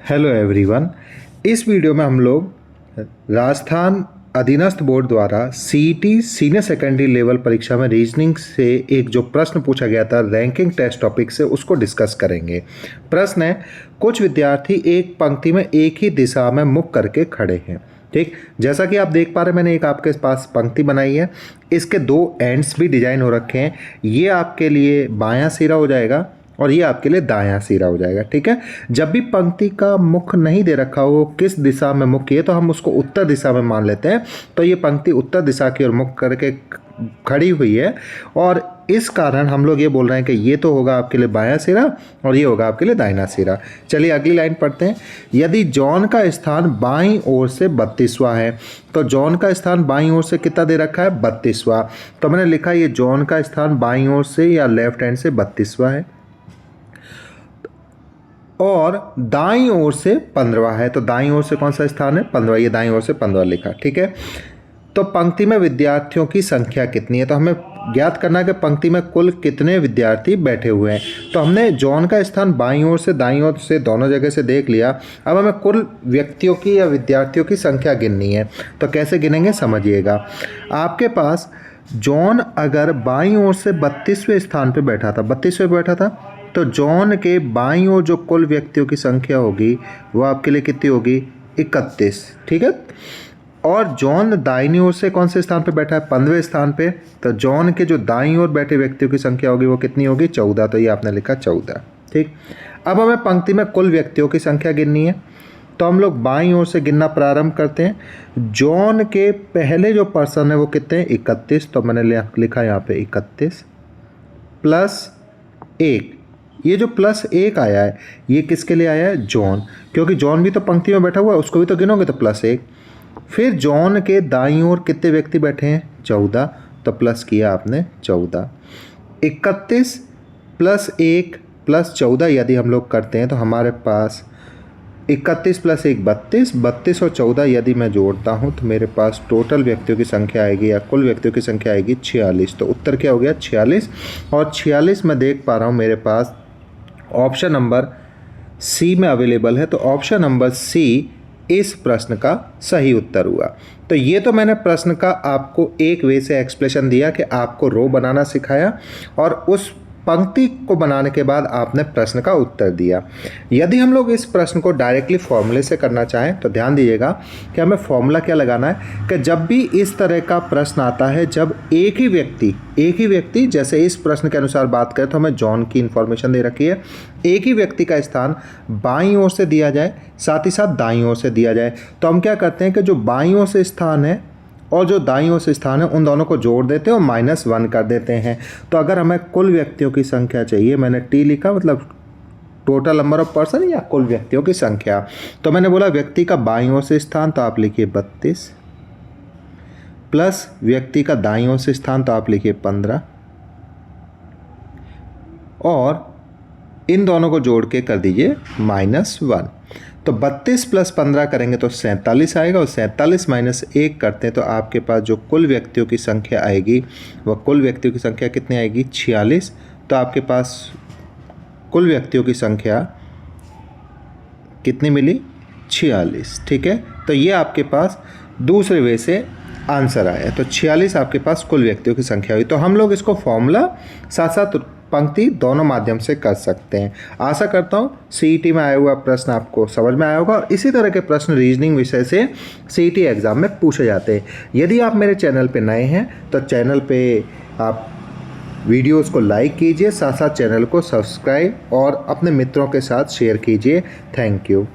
Hello everyone. इस video में हम लोग राजस्थान अधीनस्थ बोर्ड द्वारा सीईटी सीनियर सेकेंडरी लेवल परीक्षा में रीजनिंग से एक जो प्रश्न पूछा गया था रैंकिंग टेस्ट टॉपिक से उसको डिस्कस करेंगे। प्रश्न है, कुछ विद्यार्थी एक पंक्ति में एक ही दिशा में मुख करके खड़े हैं। ठीक, जैसा कि आप देख पा रहे हैं मैंने एक आपके पास पंक्ति बनाई है, इसके दो एंड्स भी डिजाइन हो रखे हैं। ये आपके लिए बायां सिरा हो जाएगा और ये आपके लिए दायां सिरा हो जाएगा। ठीक है, जब भी पंक्ति का मुख नहीं दे रखा हो किस दिशा में मुख है तो हम उसको उत्तर दिशा में मान लेते हैं। तो ये पंक्ति उत्तर दिशा की ओर मुख करके खड़ी हुई है और इस कारण हम लोग ये बोल रहे हैं कि ये तो होगा आपके लिए बायां सिरा और ये होगा आपके लिए दाहिना सिरा। चलिए अगली लाइन पढ़ते हैं। यदि जॉन का स्थान बाईं ओर से 32वां है, तो जॉन का स्थान बाईं ओर से कितना दे रखा है 32वां। तो मैंने लिखा ये जॉन का स्थान बाईं ओर से या लेफ्ट हैंड से 32वां है और दाईं ओर से 15वां है। तो दाईं ओर से कौन सा स्थान है 15वां, ये दाईं ओर से 15वां लिखा। ठीक है, तो पंक्ति में विद्यार्थियों की संख्या कितनी है, तो हमें ज्ञात करना है कि पंक्ति में कुल कितने विद्यार्थी बैठे हुए हैं। तो हमने जॉन का स्थान बाईं ओर से दाईं ओर से दोनों जगह से देख लिया। अब हमें कुल व्यक्तियों की या विद्यार्थियों की संख्या गिननी है। तो कैसे गिनेंगे समझिएगा। आपके पास जॉन अगर बाईं ओर से 32वें स्थान पर बैठा था, 32वें बैठा था, तो जॉन के बाईं ओर जो कुल व्यक्तियों की संख्या होगी वो आपके लिए कितनी होगी 31। ठीक है, और जॉन दाहिनी ओर से कौन से स्थान पे बैठा है 15वें स्थान पे, तो जॉन के जो दाईं ओर बैठे व्यक्तियों की संख्या होगी वो कितनी होगी 14। तो ये आपने लिखा 14। ठीक, अब हमें पंक्ति में कुल व्यक्तियों की संख्या गिननी है। तो हम लोग बाईं ओर से गिनना प्रारंभ करते हैं। जॉन के पहले जो पर्सन है वो कितने हैं 31। तो मैंने लिखा यहाँ पे 31 प्लस 1। ये जो प्लस 1 आया है ये किसके लिए आया है जॉन, क्योंकि जॉन भी तो पंक्ति में बैठा हुआ है, उसको भी तो गिनोगे तो प्लस 1। फिर जॉन के दाईं ओर कितने व्यक्ति बैठे हैं 14। तो प्लस किया आपने 14। 31 प्लस 1 प्लस 14 यदि हम लोग करते हैं तो हमारे पास 31 प्लस 1 32, 32 और 14 यदि मैं जोड़ता हूं तो मेरे पास टोटल व्यक्तियों की संख्या आएगी या कुल व्यक्तियों की संख्या आएगी 46। तो उत्तर क्या हो गया 46। और 46 मैं देख पा रहा हूं मेरे पास ऑप्शन नंबर सी में अवेलेबल है। तो ऑप्शन नंबर सी इस प्रश्न का सही उत्तर हुआ। तो ये तो मैंने प्रश्न का आपको एक वे से एक्सप्लेनेशन दिया कि आपको रो बनाना सिखाया और उस पंक्ति को बनाने के बाद आपने प्रश्न का उत्तर दिया। यदि हम लोग इस प्रश्न को डायरेक्टली फॉर्मूले से करना चाहें तो ध्यान दीजिएगा कि हमें फॉर्मूला क्या लगाना है कि जब भी इस तरह का प्रश्न आता है, जब एक ही व्यक्ति जैसे इस प्रश्न के अनुसार बात करें तो हमें जॉन की इंफॉर्मेशन दे रखी है, एक ही व्यक्ति का स्थान बाईं ओर से दिया जाए साथ ही साथ दाईं ओर से दिया जाए, तो हम क्या करते हैं कि जो बाईं ओर से स्थान है और जो दाईं ओर से स्थान है उन दोनों को जोड़ देते हैं और -1 कर देते हैं। तो अगर हमें कुल व्यक्तियों की संख्या चाहिए, मैंने टी लिखा मतलब टोटल नंबर ऑफ पर्सन या कुल व्यक्तियों की संख्या, तो मैंने बोला व्यक्ति का बाईं ओर से स्थान तो आप लिखिए 32 प्लस व्यक्ति का दाईं ओर से स्थान तो आप लिखिए 15 और इन दोनों को जोड़ के कर दीजिए -1। तो 32 प्लस 15 करेंगे तो 47 आएगा और 47 माइनस 1 करते हैं तो आपके पास जो कुल व्यक्तियों की संख्या आएगी वह कुल व्यक्तियों की संख्या कितनी आएगी 46। तो आपके पास कुल व्यक्तियों की संख्या कितनी मिली 46। ठीक है, तो ये आपके पास दूसरे वे से आंसर आया। तो 46 आपके पास कुल व्यक्तियों की संख्या हुई। तो हम लोग इसको फॉर्मूला साथ साथ पंक्ति दोनों माध्यम से कर सकते हैं। आशा करता हूँ सीईटी में आया हुआ प्रश्न आपको समझ में आया होगा और इसी तरह के प्रश्न रीजनिंग विषय से सीईटी एग्जाम में पूछे जाते हैं। यदि आप मेरे चैनल पे नए हैं तो चैनल पे आप वीडियोस को लाइक कीजिए, साथ साथ चैनल को सब्सक्राइब और अपने मित्रों के साथ शेयर कीजिए। Thank you.